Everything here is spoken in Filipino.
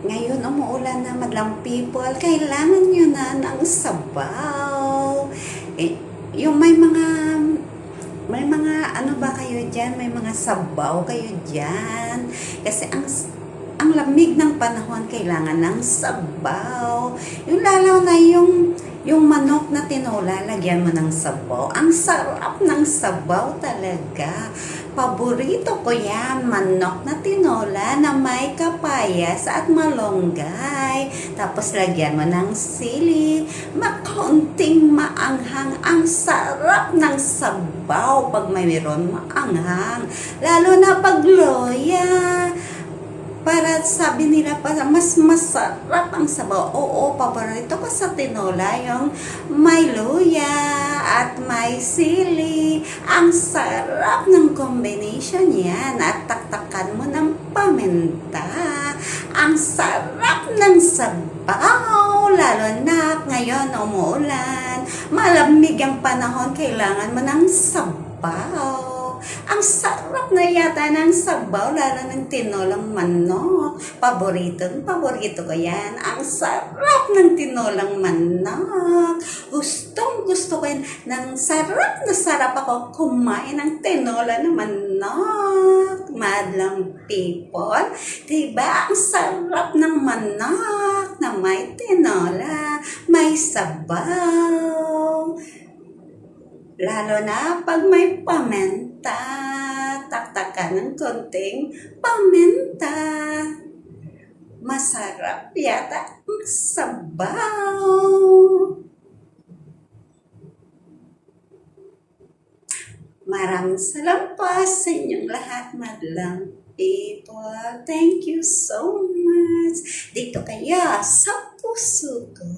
Ngayon, umuulan na madlang people. Kailangan nyo na ng sabaw. Eh, yung may mga ano ba kayo dyan? May mga sabaw kayo dyan? Kasi ang lamig ng panahon, kailangan ng sabaw. Yung lalaw na yung manok na tinola, lagyan mo ng sabaw. Ang sarap ng sabaw talaga. Paborito ko yan, manok na tinola na may kapayas at malunggay. Tapos lagyan mo ng sili, makaunting maanghang. Ang sarap ng sabaw pag mayroon maanghang. Lalo na pag loya. Para sabi nila pa, mas masarap ang sabaw. Oo, paborito ko sa tinola yung may luya at may sili. Ang sarap ng combination yan. At taktakan mo ng paminta. Ang sarap ng sabaw. Lalo na ngayon umuulan. Malamig ang panahon, kailangan mo ng sabaw. Ang sarap na yata ng sabaw, lalo ng tinolang manok. Paborito ko yan. Ang sarap ng tinolang manok. Gustong gusto ko yan. Sarap na sarap ako kumain ng tinola na manok. Madlang people. Diba? Ang sarap ng manok na may tinola, may sabaw. Lalo na pag may paminta, taktakan ng konting paminta. Masarap yata ang sabaw. Maraming salamat po sa inyong lahat, madlang people. Thank you so much. Dito kaya sa puso ko.